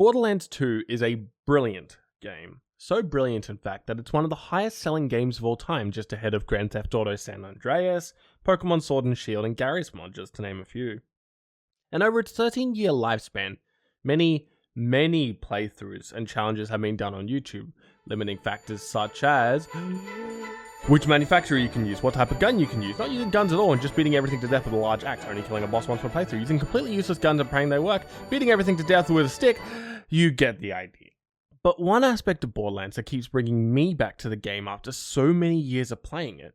Borderlands 2 is a brilliant game. So brilliant, in fact, that it's one of the highest selling games of all time, just ahead of Grand Theft Auto San Andreas, Pokemon Sword and Shield, and Garry's Mod, just to name a few. And over its 13-year lifespan, many playthroughs and challenges have been done on YouTube, limiting factors such as which manufacturer you can use, what type of gun you can use, not using guns at all and just beating everything to death with a large axe, only killing a boss once per playthrough, using completely useless guns and praying they work, beating everything to death with a stick. You get the idea. But one aspect of Borderlands that keeps bringing me back to the game after so many years of playing it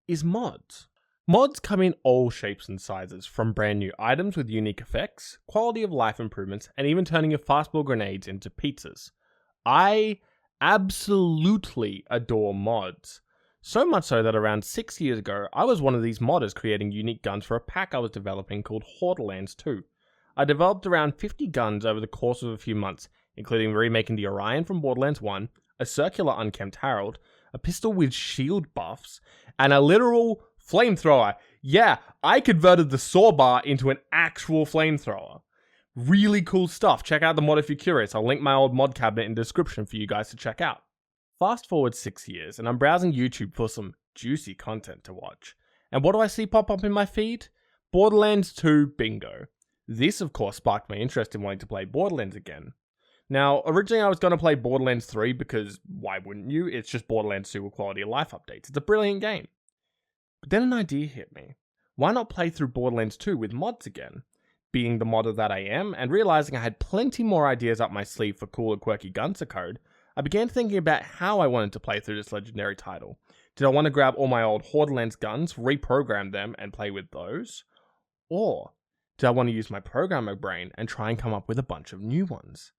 is mods. Mods come in all shapes and sizes, from brand new items with unique effects, quality of life improvements, and even turning your fastball grenades into pizzas. I absolutely adore mods. So much so that around 6 years ago, I was one of these modders creating unique guns for a pack I was developing called Borderlands 2. I developed around 50 guns over the course of a few months, including remaking the Orion from Borderlands 1, a circular unkempt Harold, a pistol with shield buffs, and a literal flamethrower. Yeah, I converted the saw bar into an actual flamethrower. Really cool stuff. Check out the mod if you're curious. I'll link my old mod cabinet in the description for you guys to check out. Fast forward 6 years, and I'm browsing YouTube for some juicy content to watch. And what do I see pop up in my feed? Borderlands 2 bingo. This, of course, sparked my interest in wanting to play Borderlands again. Now, originally I was going to play Borderlands 3 because why wouldn't you? It's just Borderlands 2 with quality of life updates. It's a brilliant game. But then an idea hit me. Why not play through Borderlands 2 with mods again? Being the modder that I am, and realizing I had plenty more ideas up my sleeve for cool and quirky guns to code, I began thinking about how I wanted to play through this legendary title. Did I want to grab all my old Borderlands guns, reprogram them, and play with those? Or did I want to use my programmer brain and try and come up with a bunch of new ones?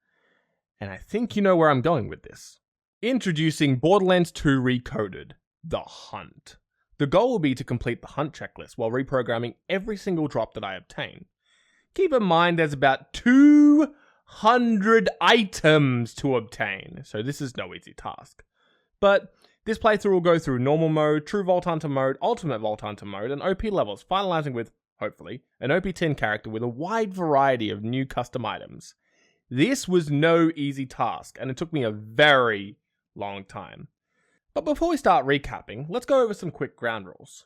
And I think you know where I'm going with this. Introducing Borderlands 2 Recoded, The Hunt. The goal will be to complete the hunt checklist while reprogramming every single drop that I obtain. Keep in mind there's about 200 items to obtain, so this is no easy task. But this playthrough will go through normal mode, true Vault Hunter mode, ultimate Vault Hunter mode, and OP levels, finalizing with, hopefully, an OP 10 character with a wide variety of new custom items. This was no easy task, and it took me a very long time. But before we start recapping, let's go over some quick ground rules.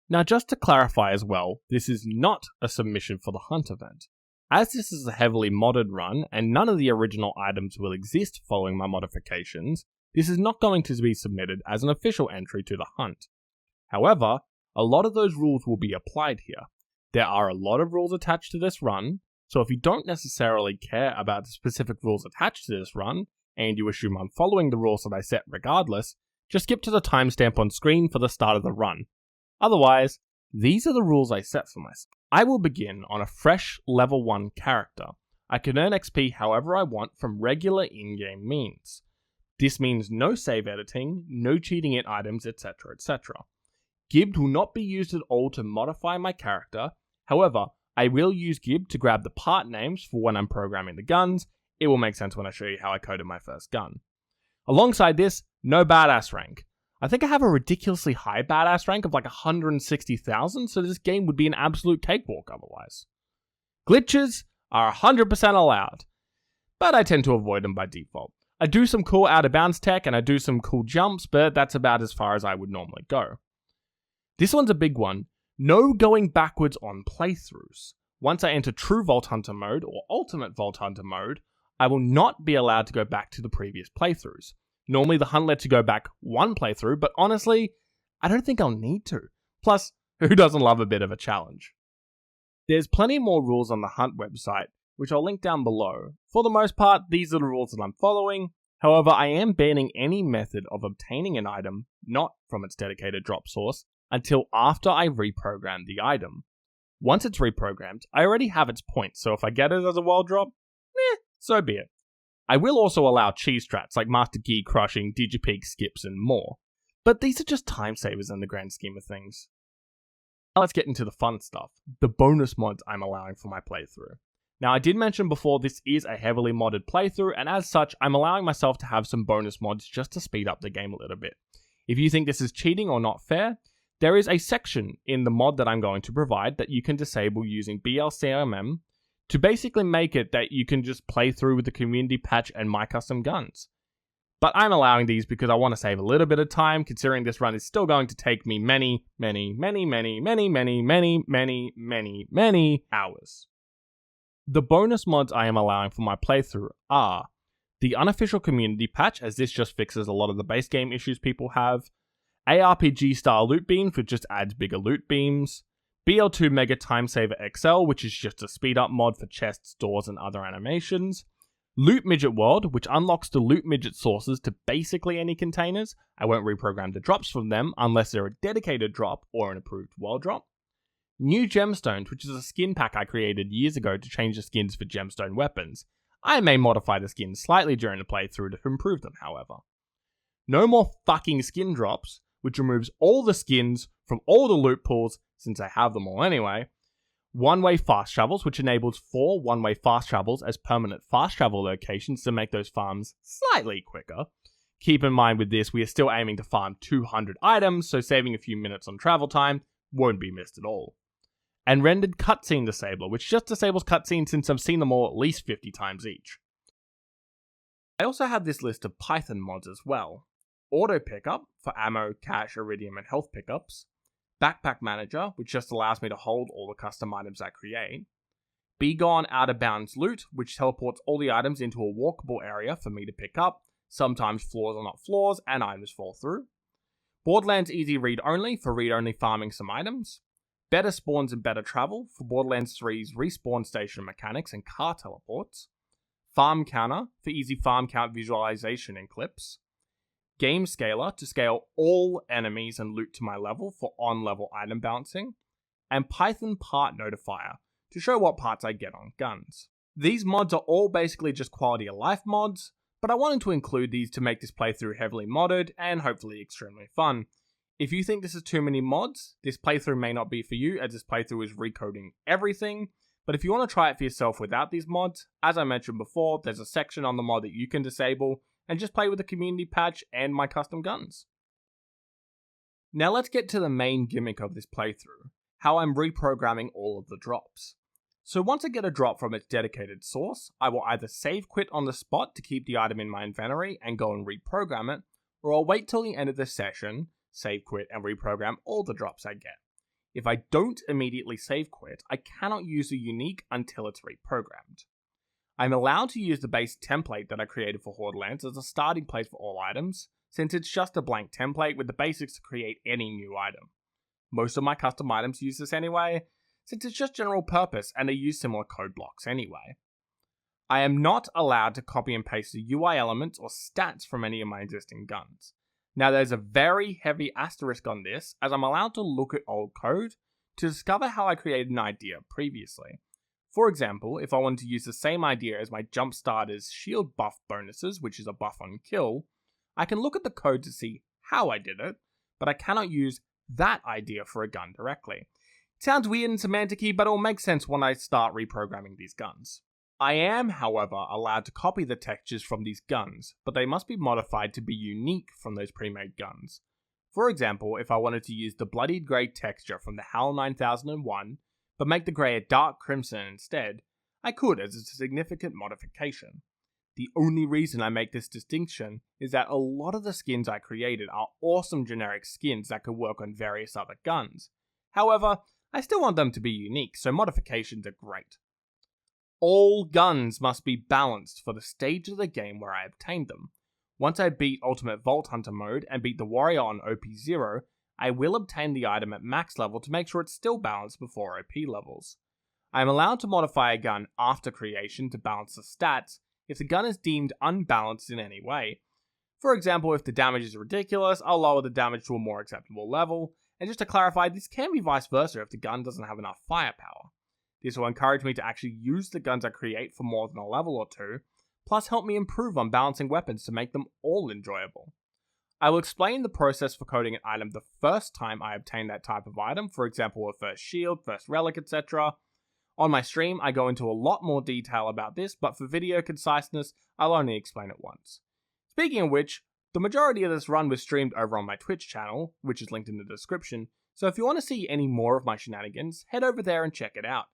Now, just to clarify as well, this is not a submission for the Hunt event. As this is a heavily modded run, and none of the original items will exist following my modifications, this is not going to be submitted as an official entry to the Hunt. However, a lot of those rules will be applied here. There are a lot of rules attached to this run, so if you don't necessarily care about the specific rules attached to this run, and you assume I'm following the rules that I set regardless, just skip to the timestamp on screen for the start of the run. Otherwise, these are the rules I set for myself. I will begin on a fresh level 1 character. I can earn XP however I want from regular in-game means. This means no save editing, no cheating in items, etc, etc. Gib will not be used at all to modify my character. However, I will use Gib to grab the part names for when I'm programming the guns. It will make sense when I show you how I coded my first gun. Alongside this, no badass rank. I think I have a ridiculously high badass rank of like 160,000, so this game would be an absolute cakewalk otherwise. Glitches are 100% allowed, but I tend to avoid them by default. I do some cool out of bounds tech and I do some cool jumps, but that's about as far as I would normally go. This one's a big one. No going backwards on playthroughs. Once I enter true Vault Hunter mode or ultimate Vault Hunter mode, I will not be allowed to go back to the previous playthroughs. Normally the hunt lets you go back one playthrough, but honestly, I don't think I'll need to. Plus, who doesn't love a bit of a challenge? There's plenty more rules on the Hunt website, which I'll link down below. For the most part, these are the rules that I'm following. However, I am banning any method of obtaining an item, not from its dedicated drop source, until after I reprogram the item. Once it's reprogrammed, I already have its points, so if I get it as a world drop, so be it. I will also allow cheese strats like Master Key Crushing, Digipeak Skips, and more. But these are just time savers in the grand scheme of things. Now let's get into the fun stuff, the bonus mods I'm allowing for my playthrough. Now I did mention before this is a heavily modded playthrough, and as such I'm allowing myself to have some bonus mods just to speed up the game a little bit. If you think this is cheating or not fair, there is a section in the mod that I'm going to provide that you can disable using BL2 to basically make it that you can just play through with the community patch and my custom guns. But I'm allowing these because I want to save a little bit of time, considering this run is still going to take me many hours. The bonus mods I am allowing for my playthrough are the unofficial community patch, as this just fixes a lot of the base game issues people have, ARPG style loot beams, which just adds bigger loot beams, BL2 Mega Timesaver XL, which is just a speed up mod for chests, doors, and other animations, Loot Midget World, which unlocks the Loot Midget sources to basically any containers. I won't reprogram the drops from them unless they're a dedicated drop or an approved world drop. New Gemstones, which is a skin pack I created years ago to change the skins for gemstone weapons. I may modify the skins slightly during the playthrough to improve them, however. No more fucking skin drops, which removes all the skins from all the loot pools, since I have them all anyway. One-way fast travels, which enables 4 one-way fast travels as permanent fast travel locations to make those farms slightly quicker. Keep in mind with this, we are still aiming to farm 200 items, so saving a few minutes on travel time won't be missed at all. And rendered cutscene disabler, which just disables cutscenes since I've seen them all at least 50 times each. I also have this list of Python mods as well. Auto pickup for ammo, cash, iridium, and health pickups. Backpack Manager, which just allows me to hold all the custom items I create. Be Gone Out of Bounds Loot, which teleports all the items into a walkable area for me to pick up. Sometimes floors are not floors and items fall through. Borderlands Easy Read Only for read-only farming some items. Better Spawns and Better Travel for Borderlands 3's respawn station mechanics and car teleports. Farm Counter for easy farm count visualization in clips. Game Scaler to scale all enemies and loot to my level for on-level item balancing, and Python Part Notifier to show what parts I get on guns. These mods are all basically just quality of life mods, but I wanted to include these to make this playthrough heavily modded and hopefully extremely fun. If you think this is too many mods, this playthrough may not be for you, as this playthrough is recoding everything, but if you want to try it for yourself without these mods, as I mentioned before, there's a section on the mod that you can disable, and just play with the community patch and my custom guns. Now let's get to the main gimmick of this playthrough, how I'm reprogramming all of the drops. So once I get a drop from its dedicated source, I will either save quit on the spot to keep the item in my inventory and go and reprogram it, or I'll wait till the end of the session, save quit and reprogram all the drops I get. If I don't immediately save quit, I cannot use the unique until it's reprogrammed. I'm allowed to use the base template that I created for Borderlands as a starting place for all items, since it's just a blank template with the basics to create any new item. Most of my custom items use this anyway, since it's just general purpose and they use similar code blocks anyway. I am not allowed to copy and paste the UI elements or stats from any of my existing guns. Now there's a very heavy asterisk on this, as I'm allowed to look at old code to discover how I created an idea previously. For example, if I wanted to use the same idea as my jump starter's shield buff bonuses, which is a buff on kill, I can look at the code to see how I did it, but I cannot use that idea for a gun directly. It sounds weird and semantic-y, but it'll make sense when I start reprogramming these guns. I am, however, allowed to copy the textures from these guns, but they must be modified to be unique from those pre-made guns. For example, if I wanted to use the bloodied grey texture from the HAL 9001, but make the grey a dark crimson instead, I could, as a significant modification. The only reason I make this distinction is that a lot of the skins I created are awesome generic skins that could work on various other guns. However, I still want them to be unique, so modifications are great. All guns must be balanced for the stage of the game where I obtained them. Once I beat Ultimate Vault Hunter mode and beat the Warrior on OP0, I will obtain the item at max level to make sure it's still balanced before OP levels. I am allowed to modify a gun after creation to balance the stats if the gun is deemed unbalanced in any way. For example, if the damage is ridiculous, I'll lower the damage to a more acceptable level, and just to clarify, this can be vice versa if the gun doesn't have enough firepower. This will encourage me to actually use the guns I create for more than a level or two, plus help me improve on balancing weapons to make them all enjoyable. I will explain the process for coding an item the first time I obtain that type of item, for example a first shield, first relic, etc. On my stream, I go into a lot more detail about this, but for video conciseness, I'll only explain it once. Speaking of which, the majority of this run was streamed over on my Twitch channel, which is linked in the description, so if you want to see any more of my shenanigans, head over there and check it out.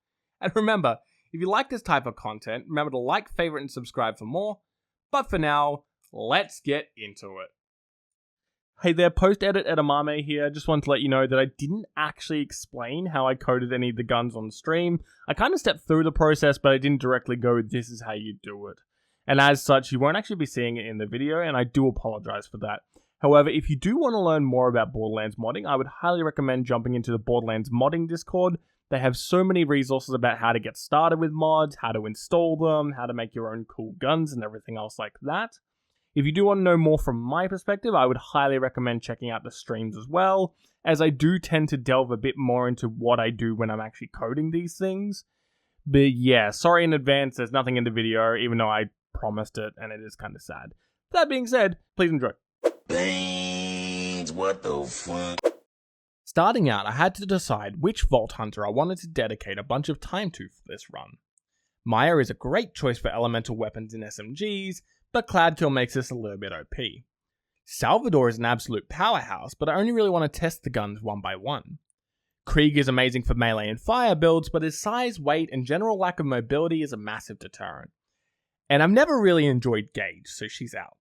And remember, If you like this type of content, remember to like, favorite, and subscribe for more. But for now, let's get into it. Hey there, post-edit edamame here. Just wanted to let you know that I didn't actually explain how I coded any of the guns on stream. I kind of stepped through the process, but I didn't directly go, this is how you do it. And as such, you won't actually be seeing it in the video, and I do apologize for that. However, if you do want to learn more about Borderlands modding, I would highly recommend jumping into the Borderlands modding Discord. They have so many resources about how to get started with mods, how to install them, how to make your own cool guns, and everything else like that. If you do want to know more from my perspective, I would highly recommend checking out the streams as well, as I do tend to delve a bit more into what I do when I'm actually coding these things. But yeah, sorry in advance, there's nothing in the video, even though I promised it, and it is kind of sad. That being said, please enjoy. Beans, what the fuck? Starting out, I had to decide which Vault Hunter I wanted to dedicate a bunch of time to for this run. Maya is a great choice for elemental weapons in SMGs, but Cloudkill makes this a little bit OP. Salvador is an absolute powerhouse, but I only really want to test the guns one by one. Krieg is amazing for melee and fire builds, but his size, weight, and general lack of mobility is a massive deterrent. And I've never really enjoyed Gage, so she's out.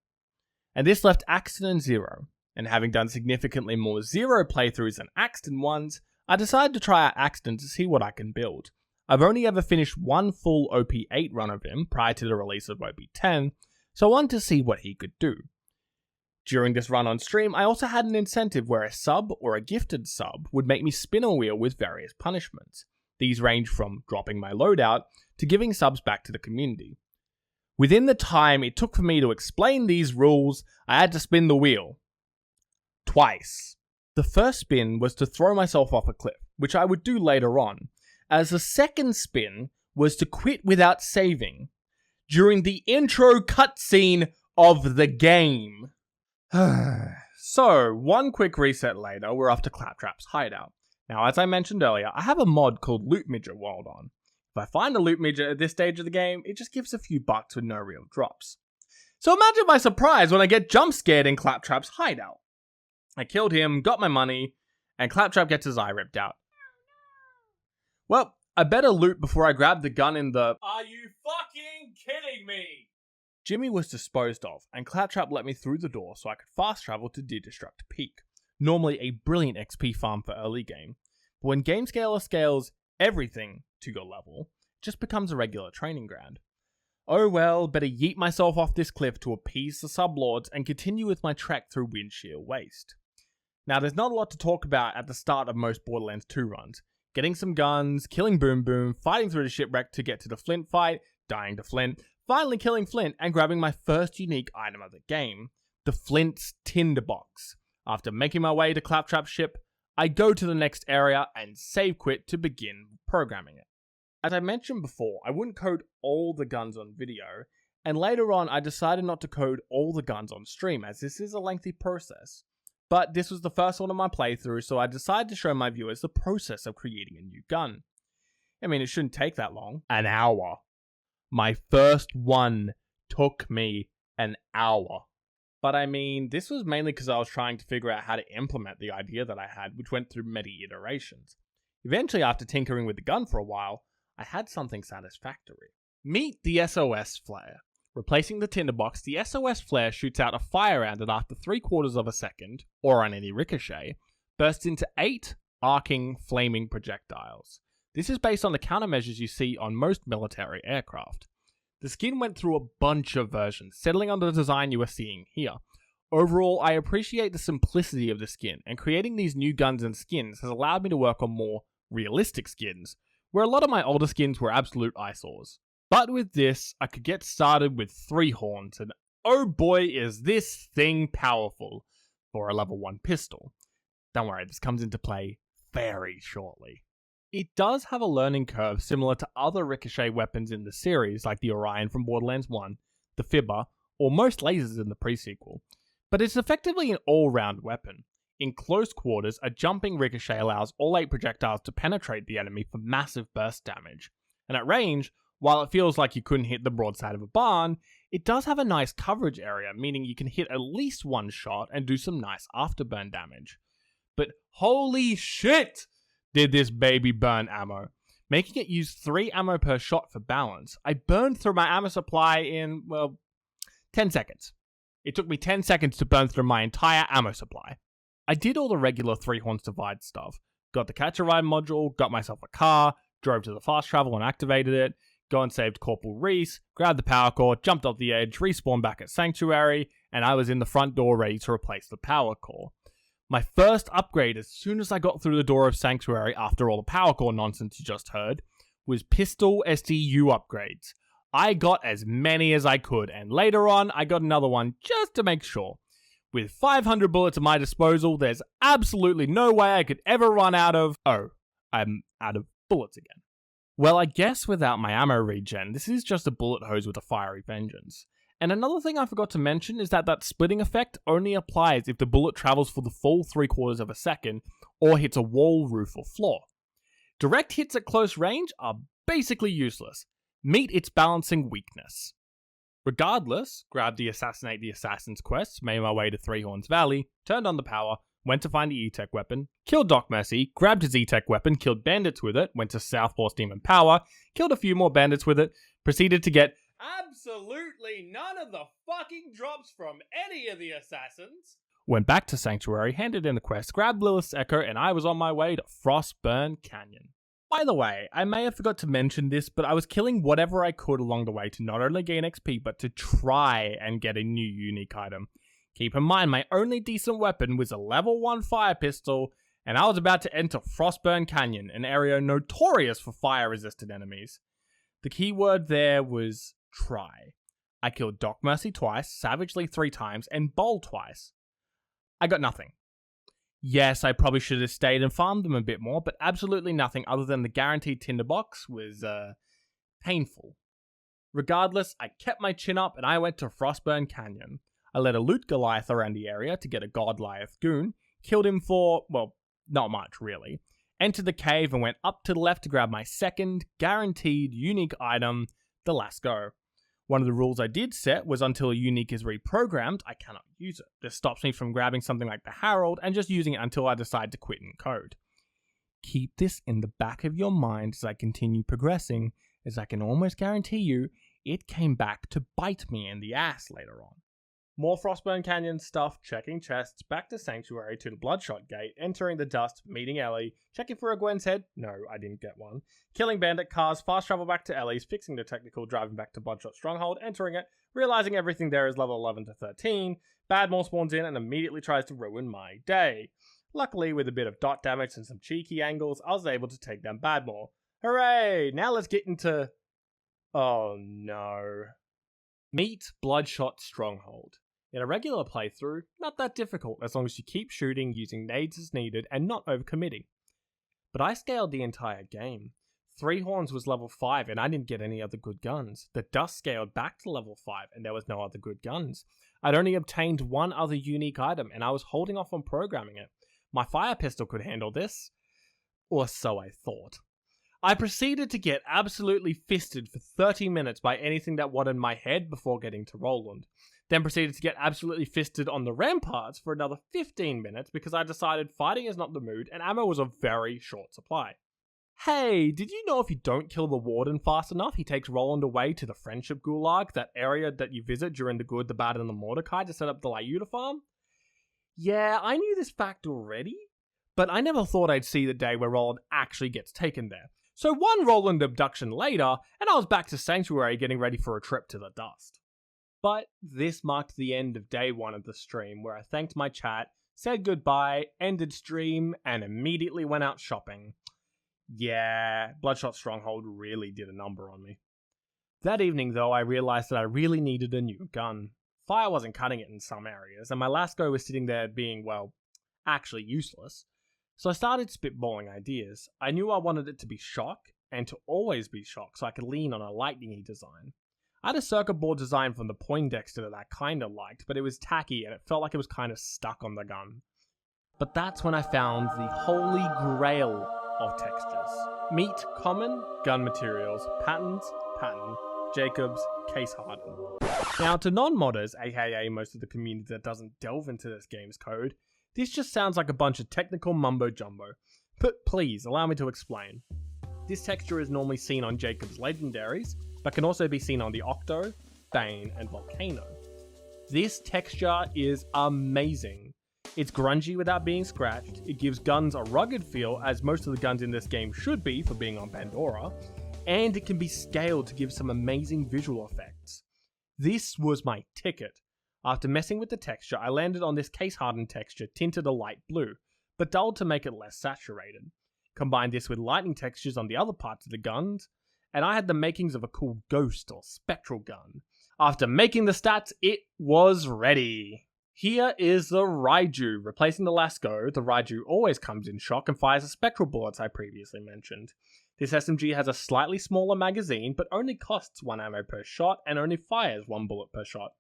And this left Axton and Zero, and having done significantly more Zero playthroughs than Axton ones, I decided to try out Axton to see what I can build. I've only ever finished one full OP8 run of him prior to the release of OP10, so I wanted to see what he could do. During this run on stream, I also had an incentive where a sub or a gifted sub would make me spin a wheel with various punishments. These range from dropping my loadout to giving subs back to the community. Within the time it took for me to explain these rules, I had to spin the wheel. Twice. The first spin was to throw myself off a cliff, which I would do later on, as the second spin was to quit without saving during the intro cutscene of the game. So, one quick reset later, we're off to Claptrap's hideout. Now, as I mentioned earlier, I have a mod called Loot Midget World on. If I find a Loot Midget at this stage of the game, it just gives a few bucks with no real drops. So imagine my surprise when I get jump scared in Claptrap's hideout. I killed him, got my money, and Claptrap gets his eye ripped out. Well, I better loot before I grab the gun in the "Are you fucking kidding me?" Jimmy was disposed of, and Claptrap let me through the door so I could fast travel to Destruct Peak, normally a brilliant XP farm for early game. But when GameScaler scales everything to your level, it just becomes a regular training ground. Oh well, better yeet myself off this cliff to appease the sublords and continue with my trek through Windshield Waste. Now, there's not a lot to talk about at the start of most Borderlands 2 runs. Getting some guns, killing Boom Boom, fighting through the shipwreck to get to the Flint fight, dying to Flint, finally killing Flint and grabbing my first unique item of the game, the Flint's Tinderbox. After making my way to Claptrap's ship, I go to the next area and save quit to begin programming it. As I mentioned before, I wouldn't code all the guns on video, and later on I decided not to code all the guns on stream as this is a lengthy process. But this was the first one of my playthrough, so I decided to show my viewers the process of creating a new gun. I mean, it shouldn't take that long. An hour. My first one took me an hour. But I mean, this was mainly because I was trying to figure out how to implement the idea that I had, which went through many iterations. Eventually, after tinkering with the gun for a while, I had something satisfactory. Meet the SOS Flare. Replacing the tinderbox, the SOS Flare shoots out a fire round that after 3/4 of a second, or on any ricochet, bursts into 8 arcing, flaming projectiles. This is based on the countermeasures you see on most military aircraft. The skin went through a bunch of versions, settling on the design you are seeing here. Overall, I appreciate the simplicity of the skin, and creating these new guns and skins has allowed me to work on more realistic skins, where a lot of my older skins were absolute eyesores. But with this, I could get started with 3 horns, and oh boy is this thing powerful for a level 1 pistol. Don't worry, this comes into play very shortly. It does have a learning curve similar to other ricochet weapons in the series, like the Orion from Borderlands 1, the Fibber, or most lasers in the pre-sequel, but it's effectively an all-round weapon. In close quarters, a jumping ricochet allows all 8 projectiles to penetrate the enemy for massive burst damage, and at range, while it feels like you couldn't hit the broadside of a barn, it does have a nice coverage area, meaning you can hit at least one shot and do some nice afterburn damage. But holy shit, did this baby burn ammo. making it use 3 ammo per shot for balance. I burned through my ammo supply in, 10 seconds. It took me 10 seconds to burn through my entire ammo supply. I did all the regular 3 Horns Divide stuff. Got the Catch a Ride module, got myself a car, drove to the fast travel and activated it, go and saved Corporal Reese, grabbed the power core, jumped off the edge, respawned back at Sanctuary, and I was in the front door ready to replace the power core. My first upgrade as soon as I got through the door of Sanctuary after all the power core nonsense you just heard was pistol SDU upgrades. I got as many as I could, and later on I got another one just to make sure. With 500 bullets at my disposal, there's absolutely no way I could ever run out of... Oh, I'm out of bullets again. Well, I guess without my ammo regen, this is just a bullet hose with a fiery vengeance. And another thing I forgot to mention is that splitting effect only applies if the bullet travels for the full 3/4 of a second or hits a wall, roof, or floor. Direct hits at close range are basically useless. Meet its balancing weakness. Regardless, grabbed the Assassinate the Assassins quest, made my way to Three Horns Valley, turned on the power, went to find the E-Tech weapon, killed Doc Mercy, grabbed his E-Tech weapon, killed bandits with it, went to Southpaw Steam and Power, killed a few more bandits with it, proceeded to get absolutely none of the fucking drops from any of the assassins, went back to Sanctuary, handed in the quest, grabbed Lilith's Echo, and I was on my way to Frostburn Canyon. By the way, I may have forgot to mention this, but I was killing whatever I could along the way to not only gain XP, but to try and get a new unique item. Keep in mind, my only decent weapon was a level 1 fire pistol, and I was about to enter Frostburn Canyon, an area notorious for fire-resistant enemies. The key word there was try. I killed Doc Mercy twice, Savagely 3 times, and Bowl twice. I got nothing. Yes, I probably should have stayed and farmed them a bit more, but absolutely nothing other than the guaranteed tinderbox was, painful. Regardless, I kept my chin up and I went to Frostburn Canyon. I led a loot Goliath around the area to get a Godliath goon, killed him for, well, not much really, entered the cave and went up to the left to grab my second, guaranteed, unique item, the Lasco. One of the rules I did set was until a unique is reprogrammed, I cannot use it. This stops me from grabbing something like the Herald and just using it until I decide to quit in code. Keep this in the back of your mind as I continue progressing, as I can almost guarantee you, it came back to bite me in the ass later on. More Frostburn Canyon stuff, checking chests, back to Sanctuary to the Bloodshot Gate, entering the dust, meeting Ellie, checking for a Gwen's head, no, I didn't get one, killing bandit cars, fast travel back to Ellie's, fixing the technical, driving back to Bloodshot Stronghold, entering it, realizing everything there is level 11 to 13, Badmore spawns in and immediately tries to ruin my day. Luckily, with a bit of dot damage and some cheeky angles, I was able to take down Badmore. Hooray! Now let's get into... Oh no. Meet Bloodshot Stronghold. In a regular playthrough, not that difficult as long as you keep shooting using nades as needed and not overcommitting. But I scaled the entire game. Three Horns was level 5 and I didn't get any other good guns. The Dust scaled back to level 5 and there was no other good guns. I'd only obtained one other unique item and I was holding off on programming it. My fire pistol could handle this. Or so I thought. I proceeded to get absolutely fisted for 30 minutes by anything that wanted my head before getting to Roland. Then proceeded to get absolutely fisted on the ramparts for another 15 minutes because I decided fighting is not the mood and ammo was a very short supply. Hey, did you know if you don't kill the warden fast enough, he takes Roland away to the Friendship Gulag, that area that you visit during the Good, the Bad, and the Mordecai to set up the Lyuta farm? Yeah, I knew this fact already, but I never thought I'd see the day where Roland actually gets taken there. So one Roland abduction later, and I was back to Sanctuary getting ready for a trip to the Dust. But this marked the end of day 1 of the stream, where I thanked my chat, said goodbye, ended stream, and immediately went out shopping. Yeah, Bloodshot Stronghold really did a number on me. That evening, though, I realized that I really needed a new gun. Fire wasn't cutting it in some areas, and my Lasco was sitting there being, well, actually useless. So I started spitballing ideas. I knew I wanted it to be shock, and to always be shock, so I could lean on a lightning-y design. I had a circuit board design from the Poindexter that I kinda liked, but it was tacky and it felt like it was kinda stuck on the gun. But that's when I found the holy grail of textures. Meet common gun materials, patterns, pattern, Jacobs, case hardened. Now to non-modders, aka most of the community that doesn't delve into this game's code, this just sounds like a bunch of technical mumbo-jumbo. But please, allow me to explain. This texture is normally seen on Jacob's legendaries, but can also be seen on the Octo, Bane, and Volcano. This texture is amazing. It's grungy without being scratched, it gives guns a rugged feel as most of the guns in this game should be for being on Pandora, and it can be scaled to give some amazing visual effects. This was my ticket. After messing with the texture, I landed on this case-hardened texture tinted a light blue, but dulled to make it less saturated. Combine this with lightning textures on the other parts of the guns, and I had the makings of a cool ghost or spectral gun. After making the stats, it was ready. Here is the Raiju. Replacing the Lasco, the Raiju always comes in shock and fires the spectral bullets I previously mentioned. This SMG has a slightly smaller magazine, but only costs 1 ammo per shot and only fires 1 bullet per shot.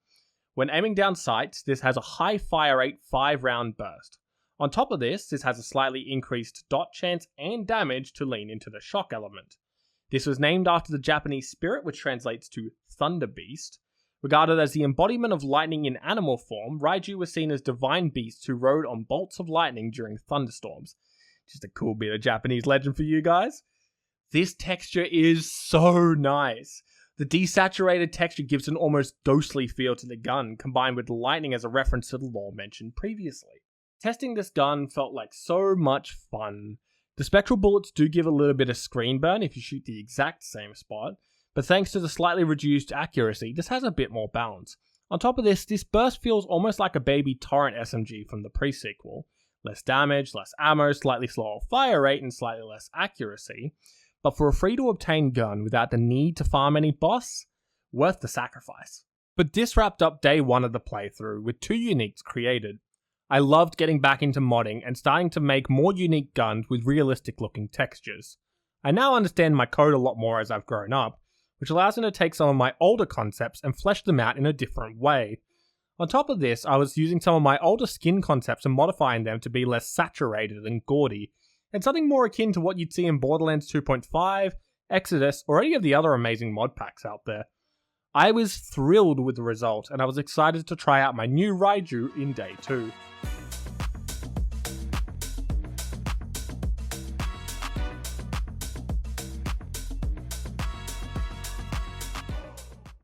When aiming down sights, this has a high fire rate 5-round burst. On top of this has a slightly increased dot chance and damage to lean into the shock element. This was named after the Japanese spirit, which translates to Thunder Beast. Regarded as the embodiment of lightning in animal form, Raiju was seen as divine beasts who rode on bolts of lightning during thunderstorms. Just a cool bit of Japanese legend for you guys. This texture is so nice. The desaturated texture gives an almost ghostly feel to the gun, combined with lightning as a reference to the lore mentioned previously. Testing this gun felt like so much fun. The spectral bullets do give a little bit of screen burn if you shoot the exact same spot, but thanks to the slightly reduced accuracy, this has a bit more balance. On top of this burst feels almost like a baby Torrent SMG from the pre-sequel. Less damage, less ammo, slightly slower fire rate, and slightly less accuracy. But for a free-to-obtain gun without the need to farm any boss, worth the sacrifice. But this wrapped up day 1 of the playthrough, with 2 uniques created. I loved getting back into modding and starting to make more unique guns with realistic-looking textures. I now understand my code a lot more as I've grown up, which allows me to take some of my older concepts and flesh them out in a different way. On top of this, I was using some of my older skin concepts and modifying them to be less saturated and gaudy, and something more akin to what you'd see in Borderlands 2.5, Exodus, or any of the other amazing mod packs out there. I was thrilled with the result, and I was excited to try out my new Raiju in day 2.